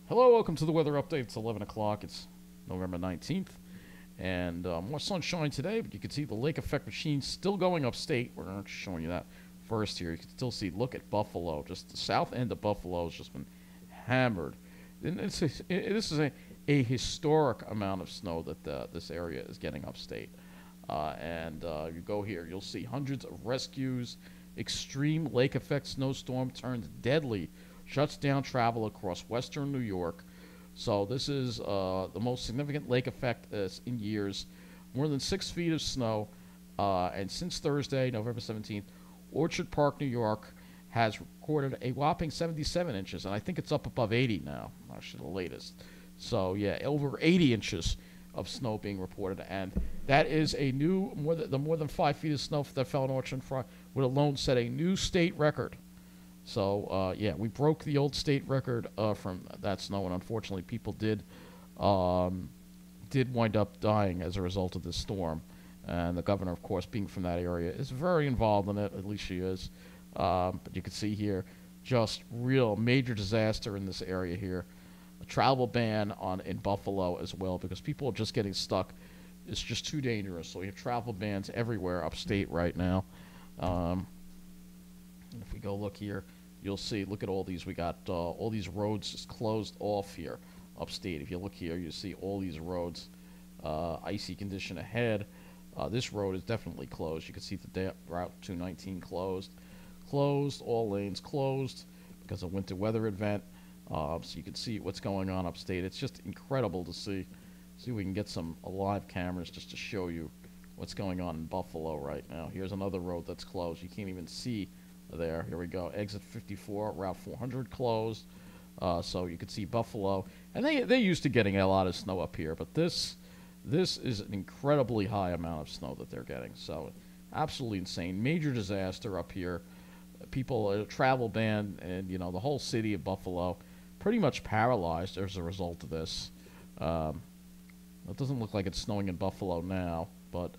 Hello, welcome to the weather update. It's 11 o'clock. It's November 19th. And more sunshine today, but you can see the lake effect machine still going upstate. We're not showing you that first here. You can still see, look at Buffalo. Just the south end of Buffalo has just been hammered. And this is a historic amount of snow that this area is getting upstate. You go here, you'll see hundreds of rescues. Extreme lake effect snowstorm turns deadly, shuts down travel across western New York. So this is the most significant lake effect in years. More than 6 feet of snow. And since Thursday, November 17th, Orchard Park, New York, has recorded a whopping 77 inches. And I think it's up above 80 now, actually the latest. So, yeah, over 80 inches of snow being reported. And that is a new, more than 5 feet of snow that fell in Orchard Park would alone set a new state record. So, yeah, we broke the old state record from that snow, and unfortunately people did wind up dying as a result of this storm. And the governor, of course, being from that area, is very involved in it, at least she is. But you can see here, just real major disaster in this area here. A travel ban in Buffalo as well, because people are just getting stuck. It's just too dangerous. So we have travel bans everywhere upstate right now. And if we go look here, you'll see, look at all these. We got all these roads just closed off here upstate. If you look here, you see all these roads, icy condition ahead. This road is definitely closed. You can see the Route 219 closed. All lanes closed because of winter weather event. So you can see what's going on upstate. It's just incredible to see. See if we can get some live cameras just to show you what's going on in Buffalo right now. Here's another road that's closed. You can't even see there. Here we go. Exit 54, Route 400 closed. So you can see Buffalo. And they're used to getting a lot of snow up here, but this is an incredibly high amount of snow that they're getting. So absolutely insane. Major disaster up here. People, travel ban, and, you know, the whole city of Buffalo pretty much paralyzed as a result of this. It doesn't look like it's snowing in Buffalo now, but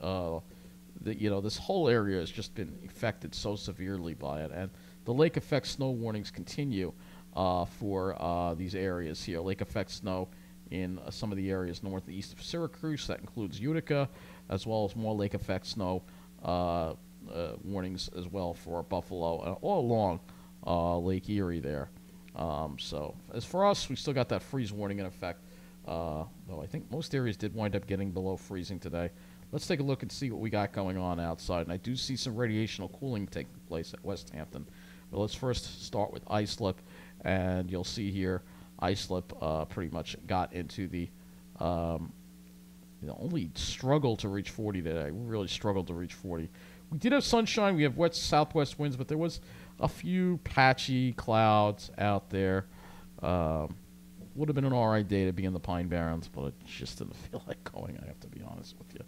this whole area has just been affected so severely by it. And the lake effect snow warnings continue for these areas here. Lake effect snow in some of the areas north and east of Syracuse. That includes Utica, as well as more lake effect snow warnings as well for Buffalo, all along Lake Erie there. So as for us, we still got that freeze warning in effect, though I think most areas did wind up getting below freezing today. Let's take a look and see what we got going on outside. And I do see some radiational cooling taking place at West Hampton. But let's first start with islip, and you'll see here islip pretty much got into the only struggled to reach 40 today. We really struggled to reach 40. We did have sunshine. We have southwest winds, but there was a few patchy clouds out there. Would have been an alright day to be in the Pine Barrens, but it just didn't feel like going, I have to be honest with you.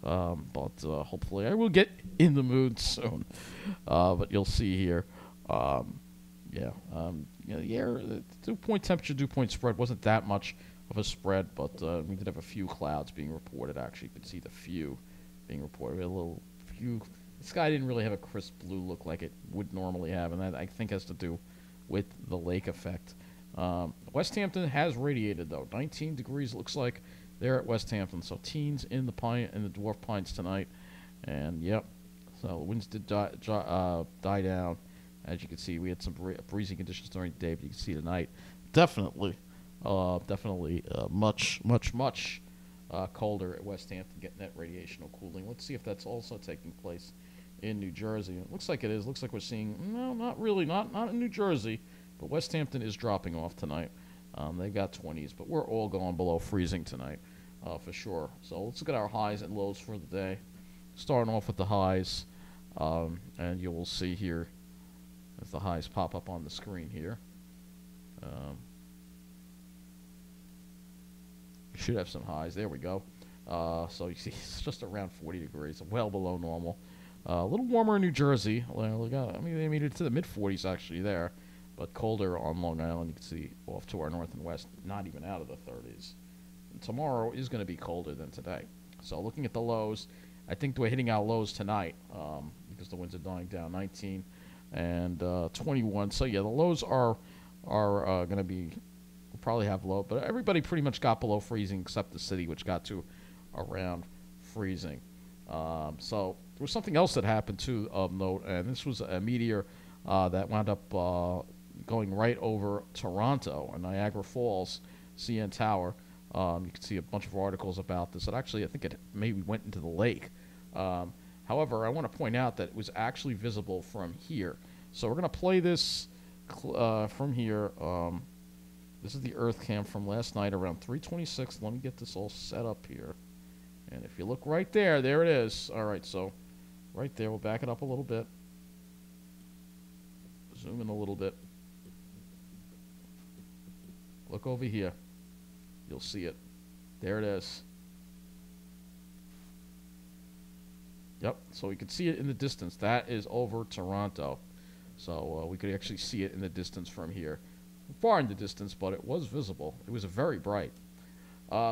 But hopefully I will get in the mood soon. But you'll see here, the air, the dew-point temperature, dew-point spread wasn't that much of a spread, but we did have a few clouds being reported. Actually, you could see the few being reported. We had a little few. The sky didn't really have a crisp blue look like it would normally have, and that, I think, has to do with the lake effect. West Hampton has radiated, though. 19 degrees looks like there at West Hampton. So teens in the dwarf pines tonight, and yep. So the winds did die down. As you can see, we had some breezy conditions during the day, but you can see tonight, definitely much colder at West Hampton, getting that radiational cooling. Let's see if that's also taking place in New Jersey. It looks like it is. Looks like we're seeing, no, not really, not in New Jersey, but West Hampton is dropping off tonight. They got 20s, but we're all going below freezing tonight, for sure. So let's look at our highs and lows for the day. Starting off with the highs, and you will see here as the highs pop up on the screen here. We should have some highs. There we go. So you see, it's just around 40 degrees, well below normal. A little warmer in New Jersey. They made it to the mid-40s actually there, but colder on Long Island. You can see off to our north and west, not even out of the 30s. And tomorrow is going to be colder than today. So looking at the lows, I think we're hitting our lows tonight because the winds are dying down. 19 and 21. So yeah, the lows are going to be probably have low, but everybody pretty much got below freezing except the city, which got to around freezing. So there was something else that happened too of note, and this was a meteor that wound up going right over Toronto and Niagara Falls, CN Tower. You can see a bunch of articles about this. Actually, I think it maybe went into the lake. However, I want to point out that it was actually visible from here. So we're going to play this from here. This is the Earth cam from last night around 3:26. Let me get this all set up here. And if you look right there, there it is. All right, so right there, we'll back it up a little bit. Zoom in a little bit. Look over here. You'll see it. There it is. Yep, so we could see it in the distance. That is over Toronto. So we could actually see it in the distance from here. Far in the distance, but it was visible. It was very bright.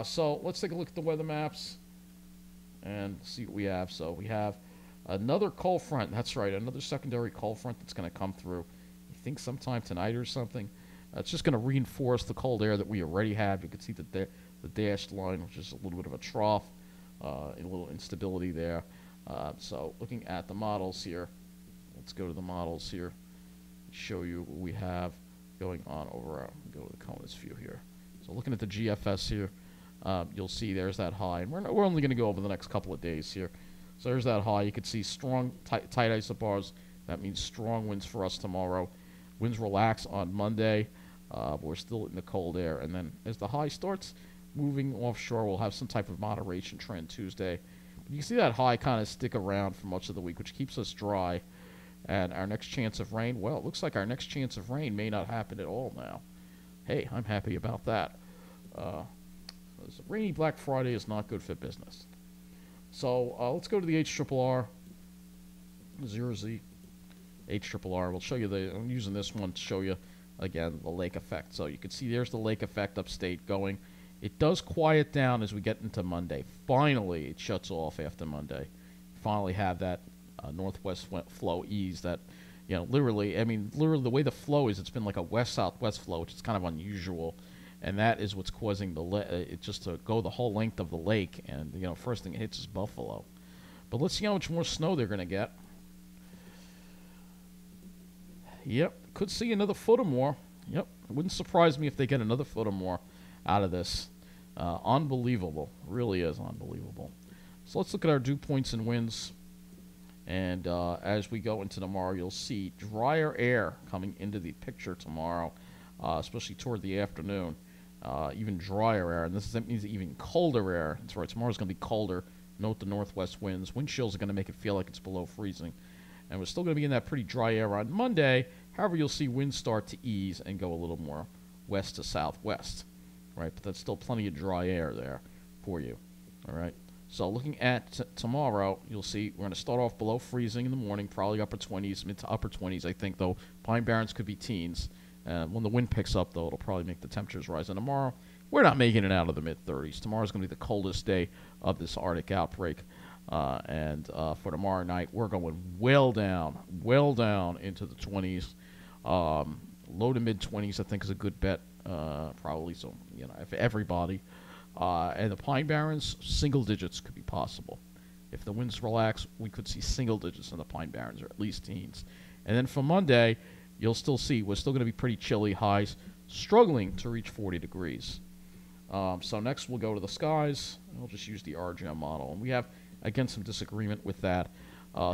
So let's take a look at the weather maps and see what we have. So we have another cold front. That's right, another secondary cold front that's going to come through. I think sometime tonight or something. It's just going to reinforce the cold air that we already have. You can see the dashed line, which is a little bit of a trough, a little instability there. So looking at the models here, let's go to the models here, show you what we have going on over. Go to the CONUS view here. So looking at the GFS here, you'll see there's that high, and we're only going to go over the next couple of days here. So there's that high. You can see strong tight isobars. That means strong winds for us tomorrow. Winds relax on Monday. But we're still in the cold air. And then as the high starts moving offshore, we'll have some type of moderation trend Tuesday. But you can see that high kind of stick around for much of the week, which keeps us dry. And our next chance of rain, well, it looks like our next chance of rain may not happen at all now. Hey, I'm happy about that. Rainy Black Friday is not good for business. So let's go to the HRRR, 0Z, HRRR. We'll show you I'm using this one to show you, again, the lake effect. So you can see there's the lake effect upstate going. It does quiet down as we get into Monday. Finally, it shuts off after Monday. Finally have that northwest flow ease that, literally the way the flow is, it's been like a west-southwest flow, which is kind of unusual. And that is what's causing it just to go the whole length of the lake. And, first thing it hits is Buffalo. But let's see how much more snow they're going to get. Yep, could see another foot or more. Yep, it wouldn't surprise me if they get another foot or more out of this. Unbelievable. Really is unbelievable. So let's look at our dew points and winds. And as we go into tomorrow, you'll see drier air coming into the picture tomorrow, especially toward the afternoon. Even drier air, and that means even colder air. That's right, tomorrow's going to be colder. Note the northwest winds. Wind chills are going to make it feel like it's below freezing. And we're still going to be in that pretty dry air on Monday. However, you'll see winds start to ease and go a little more west to southwest. Right, but that's still plenty of dry air there for you. All right. So looking at tomorrow, you'll see we're going to start off below freezing in the morning, probably upper 20s, mid to upper 20s, I think, though. Pine Barrens could be teens. When the wind picks up, though, it'll probably make the temperatures rise. And tomorrow, we're not making it out of the mid-30s. Tomorrow's going to be the coldest day of this Arctic outbreak. And for tomorrow night, we're going well down into the 20s. Low to mid-20s, I think, is a good bet, probably. So, for everybody. And the Pine Barrens, single digits could be possible. If the winds relax, we could see single digits in the Pine Barrens, or at least teens. And then for Monday, you'll still see we're still going to be pretty chilly, highs struggling to reach 40 degrees. So next we'll go to the skies. We'll just use the RGM model. And we have, again, some disagreement with that.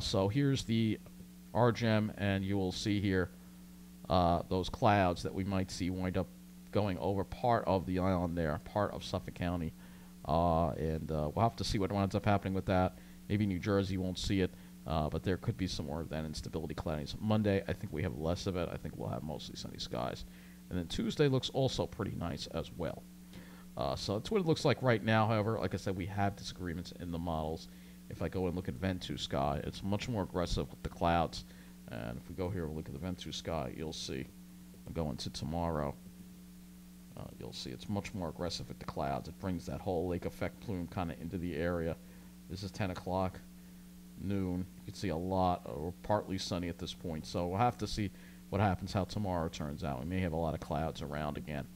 So here's the RGM, and you will see here those clouds that we might see wind up going over part of the island there, part of Suffolk County. And we'll have to see what winds up happening with that. Maybe New Jersey won't see it, but there could be some more of that instability cloudiness. Monday, I think we have less of it. I think we'll have mostly sunny skies. And then Tuesday looks also pretty nice as well. So that's what it looks like right now. However, like I said, we have disagreements in the models. If I go and look at Ventu sky, it's much more aggressive with the clouds. And if we go here and look at the Ventu sky, you'll see. I'll go into tomorrow. You'll see it's much more aggressive with the clouds. It brings that whole lake effect plume kind of into the area. This is 10 o'clock, noon. You can see a lot, or partly sunny at this point. So we'll have to see what happens, how tomorrow turns out. We may have a lot of clouds around again.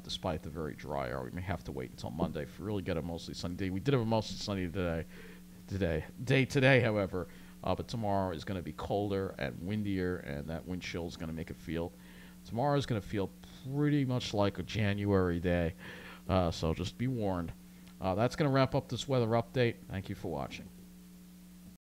despite the very dry air. We may have to wait until Monday if we really get a mostly sunny day. We did have a mostly sunny today, however, but tomorrow is going to be colder and windier, and that wind chill is going to make it feel. Tomorrow is going to feel pretty much like a January day, so just be warned. That's going to wrap up this weather update. Thank you for watching.